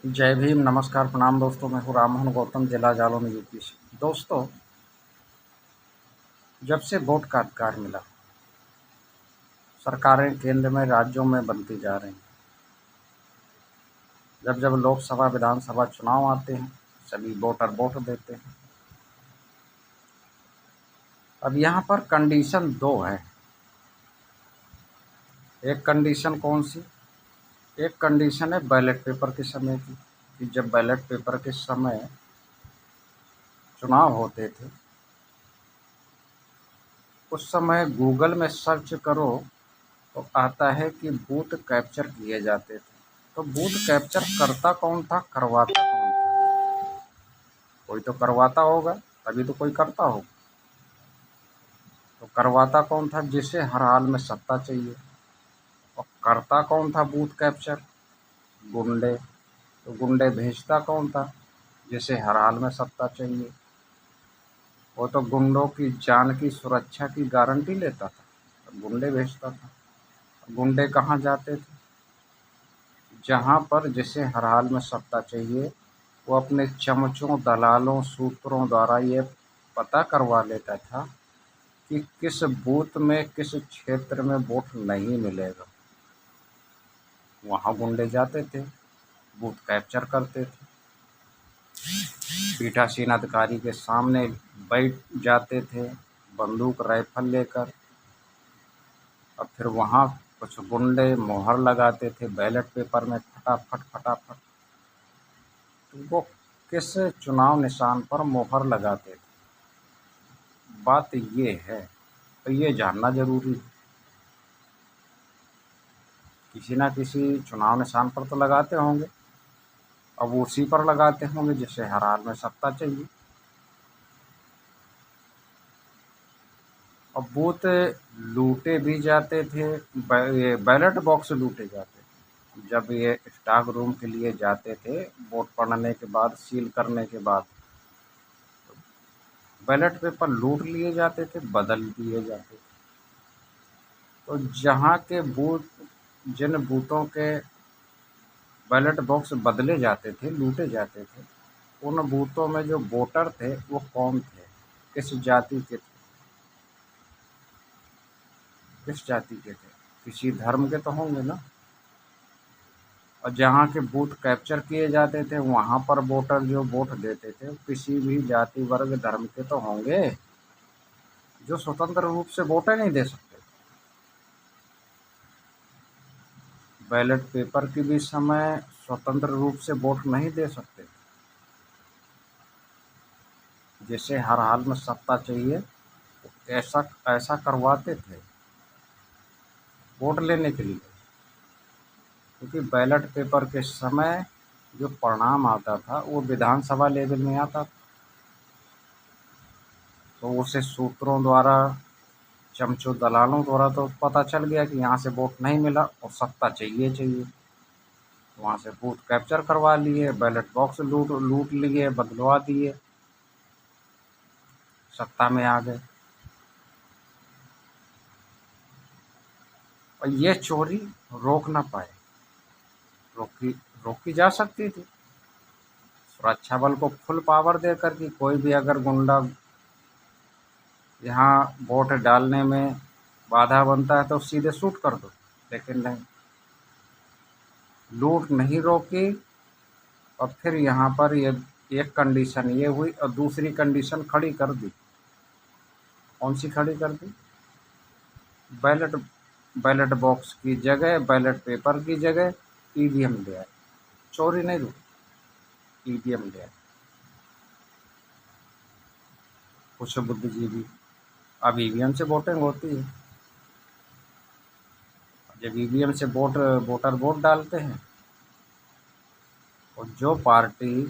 जय भीम, नमस्कार, प्रणाम दोस्तों। मैं हूँ राममोहन गौतम, जिला जालौन यूपी से। दोस्तों, जब से वोट का अधिकार मिला, सरकारें केंद्र में राज्यों में बनती जा रही हैं। जब जब लोकसभा विधानसभा चुनाव आते हैं, सभी वोटर वोट देते हैं। अब यहाँ पर कंडीशन दो है। एक कंडीशन कौन सी? एक कंडीशन है बैलेट पेपर के समय की, कि जब बैलेट पेपर के समय चुनाव होते थे, उस समय गूगल में सर्च करो तो आता है कि बूथ कैप्चर किए जाते थे। तो बूथ कैप्चर करता कौन था, करवाता कौन था? कोई तो करवाता होगा, तभी तो कोई करता होगा। तो करवाता कौन था? जिसे हर हाल में सत्ता चाहिए। और करता कौन था बूथ कैप्चर? गुंडे। तो गुंडे भेजता कौन था? जिसे हर हाल में सत्ता चाहिए। वो तो गुंडों की जान की सुरक्षा की गारंटी लेता था, तो गुंडे भेजता था। गुंडे कहाँ जाते थे? जहाँ पर जिसे हर हाल में सत्ता चाहिए, वो अपने चमचों, दलालों, सूत्रों द्वारा ये पता करवा लेता था कि किस बूथ में, किस क्षेत्र में वोट नहीं मिलेगा। वहाँ गुंडे जाते थे, बूथ कैप्चर करते थे, पीठासीन अधिकारी के सामने बैठ जाते थे, बंदूक राइफल लेकर। और फिर वहाँ कुछ गुंडे मोहर लगाते थे बैलेट पेपर में, फटाफट फटाफट। तो वो किस चुनाव निशान पर मोहर लगाते थे, बात ये है। तो ये जानना जरूरी है। किसी ना किसी चुनाव निशान पर तो लगाते होंगे, अब उसी पर लगाते होंगे जिसे हर हाल में सत्ता चाहिए। अब बूथ लूटे भी जाते थे, ये बैलेट बॉक्स लूटे जाते थे। जब ये स्ट्रांग रूम के लिए जाते थे, वोट पड़ने के बाद, सील करने के बाद, बैलेट पेपर लूट लिए जाते थे, बदल दिए जाते थे। तो जहाँ के बूथ, जिन बूथों के बैलेट बॉक्स बदले जाते थे, लूटे जाते थे, उन बूथों में जो वोटर थे वो कौन थे, किस जाति के थे, किस जाति के थे? किसी धर्म के तो होंगे ना। और जहाँ के बूथ कैप्चर किए जाते थे, वहाँ पर वोटर जो वोट देते थे, किसी भी जाति, वर्ग, धर्म के तो होंगे, जो स्वतंत्र रूप से वोट नहीं दे सकते। बैलेट पेपर के भी समय स्वतंत्र रूप से वोट नहीं दे सकते। जिसे हर हाल में सत्ता चाहिए, ऐसा ऐसा करवाते थे वोट लेने के लिए। क्योंकि बैलेट पेपर के समय जो परिणाम आता था, वो विधानसभा लेवल में आता था। तो उसे सूत्रों द्वारा, चमचों, दलालों द्वारा तो पता चल गया कि यहाँ से वोट नहीं मिला और सत्ता चाहिए चाहिए। वहाँ से बूथ कैप्चर करवा लिए, बैलेट बॉक्स लूट लूट लिए, बदलवा दिए, सत्ता में आ गए। और ये चोरी रोक ना पाए। रोकी रोकी जा सकती थी सुरक्षा बल को फुल पावर देकर, कि कोई भी अगर गुंडा यहाँ वोट डालने में बाधा बनता है तो सीधे शूट कर दो। लेकिन नहीं, लूट नहीं रोकी। और फिर यहाँ पर ये एक कंडीशन ये हुई और दूसरी कंडीशन खड़ी कर दी। कौन सी खड़ी कर दी? बैलेट बैलेट बॉक्स की जगह, बैलेट पेपर की जगह ईवीएम ले आए। चोरी नहीं रुकी, ईवीएम ले आए। कुछ बुद्धिजीवी, अब ईवीएम से वोटिंग होती है। जब ईवीएम से वोटर वोट डालते हैं, और जो पार्टी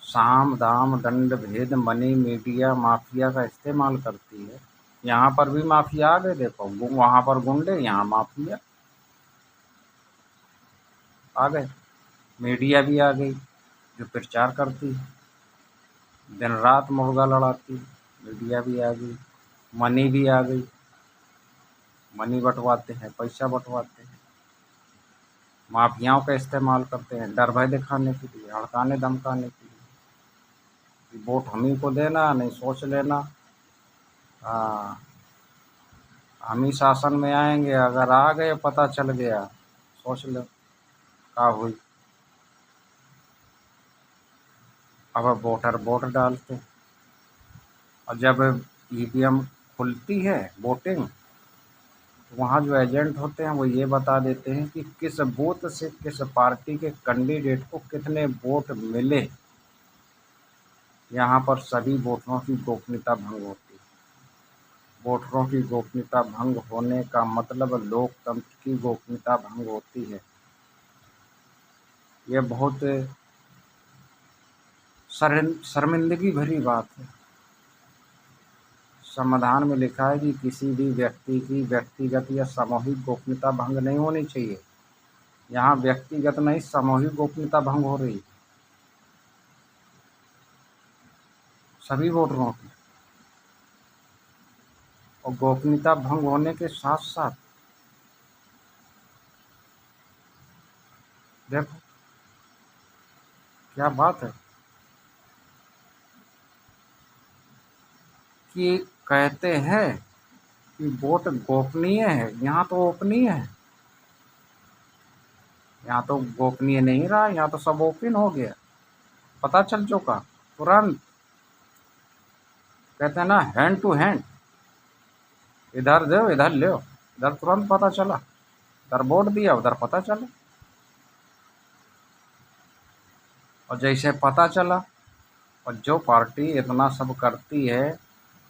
साम दाम दंड भेद, मनी, मीडिया, माफिया का इस्तेमाल करती है, यहाँ पर भी माफिया आ गए। देखो, वहाँ पर गुंडे, यहाँ माफिया आ गए। मीडिया भी आ गई, जो प्रचार करती है, दिन रात मुर्गा लड़ाती है। मीडिया भी आ गई, मनी भी आ गई, मनी बंटवाते हैं, पैसा बंटवाते हैं। माफियाओं का इस्तेमाल करते हैं डर भय दिखाने के लिए, हड़काने धमकाने के लिए कि वोट हम ही को देना, नहीं सोच लेना। हाँ, हम ही शासन में आएंगे, अगर आ गए पता चल गया सोच लो का हुई। अब वोटर वोट डालते हैं, और जब ईवीएम खुलती है वोटिंग, तो वहाँ जो एजेंट होते हैं वो ये बता देते हैं कि किस बूथ से किस पार्टी के कैंडिडेट को कितने वोट मिले। यहाँ पर सभी वोटरों की गोपनीयता भंग होती है। वोटरों की गोपनीयता भंग होने का मतलब लोकतंत्र की गोपनीयता भंग होती है। ये बहुत शर्मिंदगी भरी बात है। संविधान में लिखा है कि किसी भी व्यक्ति की व्यक्तिगत या सामूहिक गोपनीयता भंग नहीं होनी चाहिए। यहाँ व्यक्तिगत नहीं, सामूहिक गोपनीयता भंग हो रही है सभी वोटरों की। और गोपनीयता भंग होने के साथ साथ देखो क्या बात है कि कहते हैं कि वोट गोपनीय है, यहाँ तो ओपनीय है। यहाँ तो गोपनीय नहीं रहा, यहाँ तो सब ओपन हो गया, पता चल चुका तुरंत। कहते हैं ना, हैंड टू हैंड, इधर दो इधर लो, इधर तुरंत पता चला, इधर वोट दिया उधर पता चला। और जैसे पता चला, और जो पार्टी इतना सब करती है,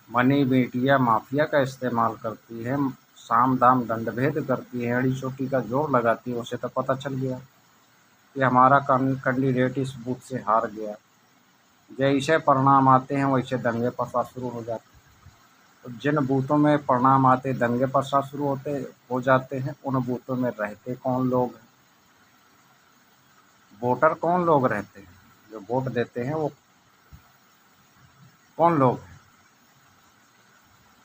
मनी मीडिया माफिया का इस्तेमाल करती है, साम दाम दंड भेद करती है, एड़ी चोटी का जोर लगाती है, उसे तो पता चल गया कि हमारा कैंडिडेट इस बूथ से हार गया। जैसे परिणाम आते हैं वैसे दंगे फसाद शुरू हो जाते हैं। तो जिन बूथों में परिणाम आते दंगे फसाद शुरू हो जाते हैं, उन बूथों में रहते कौन लोग हैं? वोटर कौन लोग रहते हैं? जो वोट देते हैं वो कौन लोग हैं?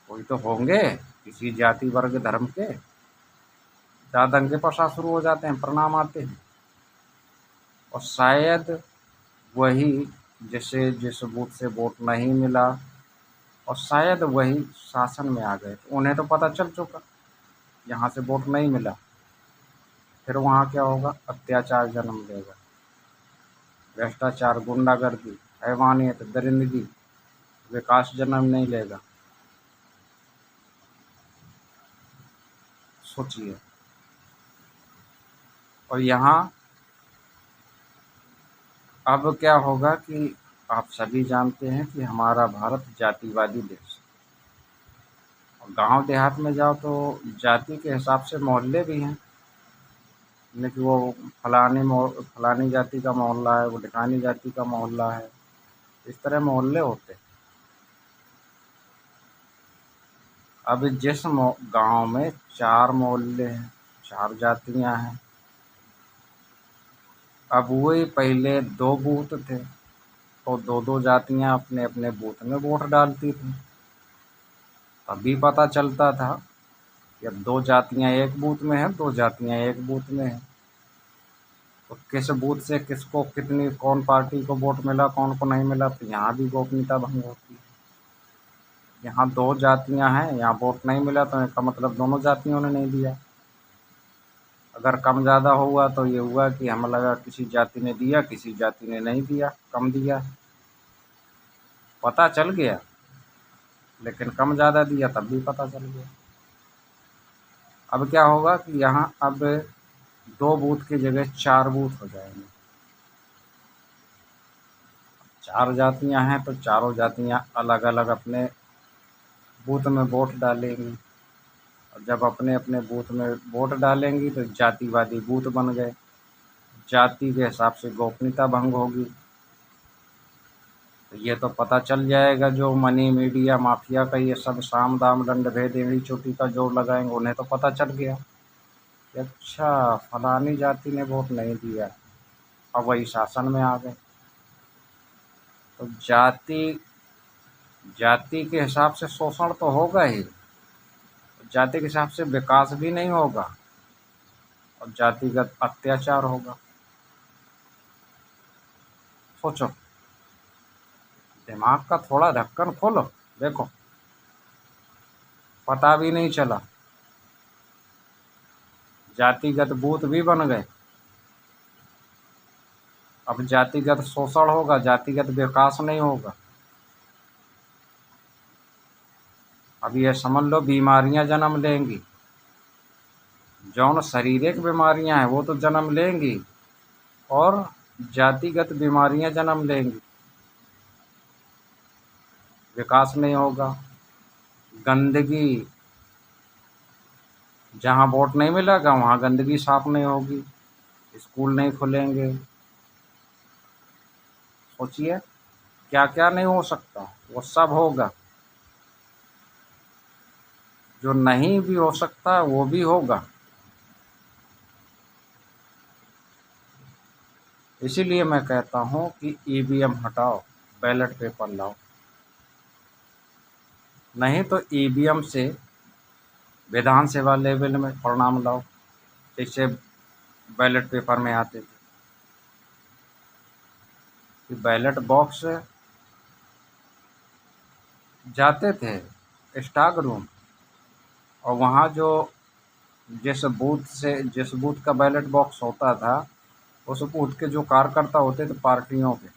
कोई तो होंगे किसी जाति वर्ग धर्म के, जहाँ दंगे फसाद शुरू हो जाते हैं, परिणाम आते हैं। और शायद वही जिसे जिस बूथ से वोट नहीं मिला, और शायद वही शासन में आ गए, तो उन्हें तो पता चल चुका यहाँ से वोट नहीं मिला। फिर वहाँ क्या होगा? अत्याचार जन्म लेगा, भ्रष्टाचार, गुंडागर्दी, हैवानियत, दरिंदगी, विकास जन्म नहीं लेगा। सोचिए। और यहाँ अब क्या होगा कि आप सभी जानते हैं कि हमारा भारत जातिवादी देश है। और गांव देहात में जाओ तो जाति के हिसाब से मोहल्ले भी हैं, लेकिन वो फलानी जाति का मोहल्ला है, वो ढिकानी जाति का मोहल्ला है, इस तरह मोहल्ले होते हैं। अब जिस गांव में 4 मोहल्ले हैं, 4 जातियां हैं, अब वही पहले 2 बूथ थे, तो 2-2 जातियां अपने अपने बूथ में वोट डालती थी। तभी पता चलता था कि अब 2 जातियां एक बूथ में हैं, 2 जातियां एक बूथ में हैं, तो किस बूथ से किसको कितनी कौन पार्टी को वोट मिला, कौन को नहीं मिला। तो यहाँ भी गोपनीयता भंग होती है। यहाँ 2 जातियां हैं, यहाँ वोट नहीं मिला, तो इसका मतलब दोनों जातियों ने नहीं दिया। अगर कम ज़्यादा हुआ तो ये हुआ कि हमें लगा किसी जाति ने दिया, किसी जाति ने नहीं दिया, कम दिया, पता चल गया। लेकिन कम ज़्यादा दिया तब भी पता चल गया। अब क्या होगा कि यहाँ अब 2 बूथ की जगह 4 बूथ हो जाएंगे। 4 जातियां हैं तो चारों जातियां अलग अलग अपने बूथ में वोट डालेंगी, और जब अपने अपने बूथ में वोट डालेंगी तो जातिवादी बूथ बन गए। जाति के हिसाब से गोपनीयता भंग होगी। तो ये तो पता चल जाएगा, जो मनी मीडिया माफिया का ये सब साम दाम दंड भेद एड़ी चोटी का जोर लगाएंगे, उन्हें तो पता चल गया कि अच्छा फलानी जाति ने वोट नहीं दिया, अब वही शासन में आ गए। तो जाति के हिसाब से शोषण तो होगा ही, जाति के हिसाब से विकास भी नहीं होगा, और जातिगत अत्याचार होगा। सोचो, दिमाग का थोड़ा ढक्कन खोलो, देखो पता भी नहीं चला, जातिगत बूथ भी बन गए। अब जातिगत शोषण होगा, जातिगत विकास नहीं होगा। अब ये समझ लो बीमारियां जन्म लेंगी, जौन शारीरिक बीमारियां हैं वो तो जन्म लेंगी, और जातिगत बीमारियां जन्म लेंगी, विकास नहीं होगा। गंदगी, जहाँ वोट नहीं मिलेगा वहाँ गंदगी साफ नहीं होगी, स्कूल नहीं खुलेंगे। सोचिए क्या क्या नहीं हो सकता, वो सब होगा। जो नहीं भी हो सकता वो भी होगा। इसीलिए मैं कहता हूँ कि ईवीएम हटाओ, बैलेट पेपर लाओ। नहीं तो ईवीएम से विधानसभा लेवल में परिणाम लाओ, जैसे बैलेट पेपर में आते थे कि बैलेट बॉक्स जाते थे स्ट्रांग रूम, और वहाँ जो जिस बूथ का बैलेट बॉक्स होता था, उस बूथ के जो कार्यकर्ता होते थे पार्टियों के,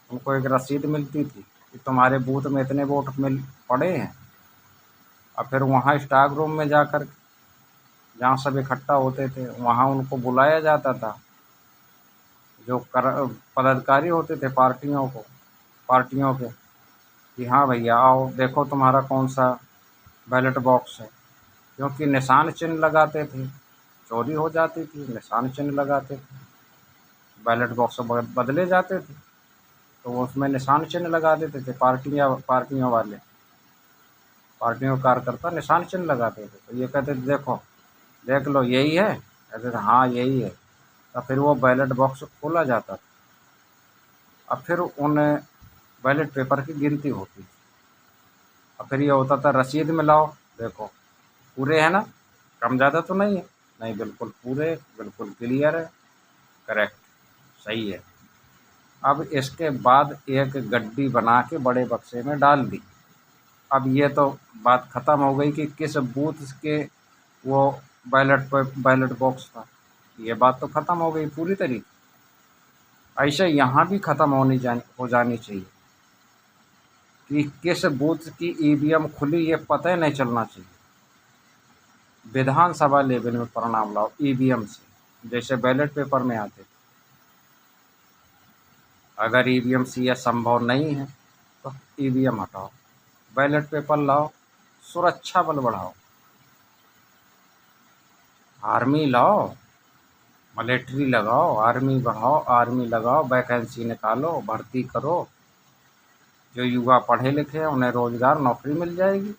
उनको एक रसीद मिलती थी कि तुम्हारे बूथ में इतने वोट मिल पड़े हैं। और फिर वहाँ स्ट्रांग रूम में जाकर, जहाँ सब इकट्ठा होते थे, वहाँ उनको बुलाया जाता था, जो पदाधिकारी होते थे पार्टियों के, कि हाँ भैया आओ देखो तुम्हारा कौन सा बैलेट बॉक्स है। क्योंकि निशान चिन्ह लगाते थे, चोरी हो जाती थी, निशान चिन्ह लगाते थे, बैलेट बॉक्स बदले जाते थे, तो वो उसमें निशान चिन्ह लगा देते थे। पार्टियों वाले, पार्टियों कार्यकर्ता निशान चिन्ह लगाते थे। तो ये कहते थे देखो देख लो यही है, कहते थे हाँ यही है। तो फिर वो बैलेट बॉक्स खोला जाता था, अब फिर उन बैलेट पेपर की गिनती होती थी। और फिर ये होता था रसीद में लाओ, देखो पूरे हैं ना, कम ज़्यादा तो नहीं है, नहीं बिल्कुल पूरे, बिल्कुल क्लियर है, करेक्ट, सही है। अब इसके बाद एक गड्डी बना के बड़े बक्से में डाल दी। अब ये तो बात ख़त्म हो गई कि किस बूथ के वो बैलेट बॉक्स था, ये बात तो ख़त्म हो गई पूरी तरीके। ऐसे यहाँ भी ख़त्म हो जानी चाहिए कि किस बूथ की ईवीएम खुली, ये पता ही नहीं चलना चाहिए। विधानसभा लेवल में परिणाम लाओ ईवीएम से, जैसे बैलेट पेपर में आते थे। अगर ईवीएम से यह संभव नहीं है तो ईवीएम हटाओ, बैलेट पेपर लाओ, सुरक्षा बल बढ़ाओ, आर्मी लाओ, मिलिट्री लगाओ, आर्मी बढ़ाओ, आर्मी लगाओ, वैकेंसी निकालो, भर्ती करो। जो युवा पढ़े लिखे हैं उन्हें रोज़गार, नौकरी मिल जाएगी।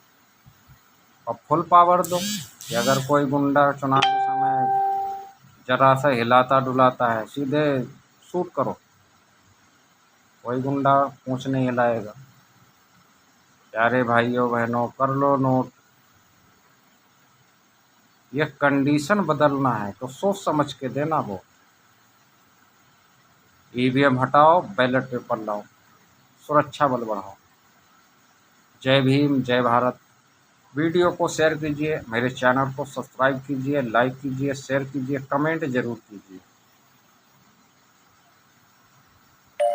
और फुल पावर दो कि अगर कोई गुंडा चुनाव के समय जरा सा हिलाता डुलाता है, सीधे शूट करो, कोई गुंडा पूंछ नहीं हिलाएगा। प्यारे भाइयों बहनों, कर लो नोट। ये कंडीशन बदलना है तो सोच समझ के देना वो। ईवीएम हटाओ, बैलेट पेपर लाओ, सुरक्षा बल बढ़ाओ। जय भीम, जय भारत। वीडियो को शेयर कीजिए, मेरे चैनल को सब्सक्राइब कीजिए, लाइक कीजिए, शेयर कीजिए, कमेंट ज़रूर कीजिए।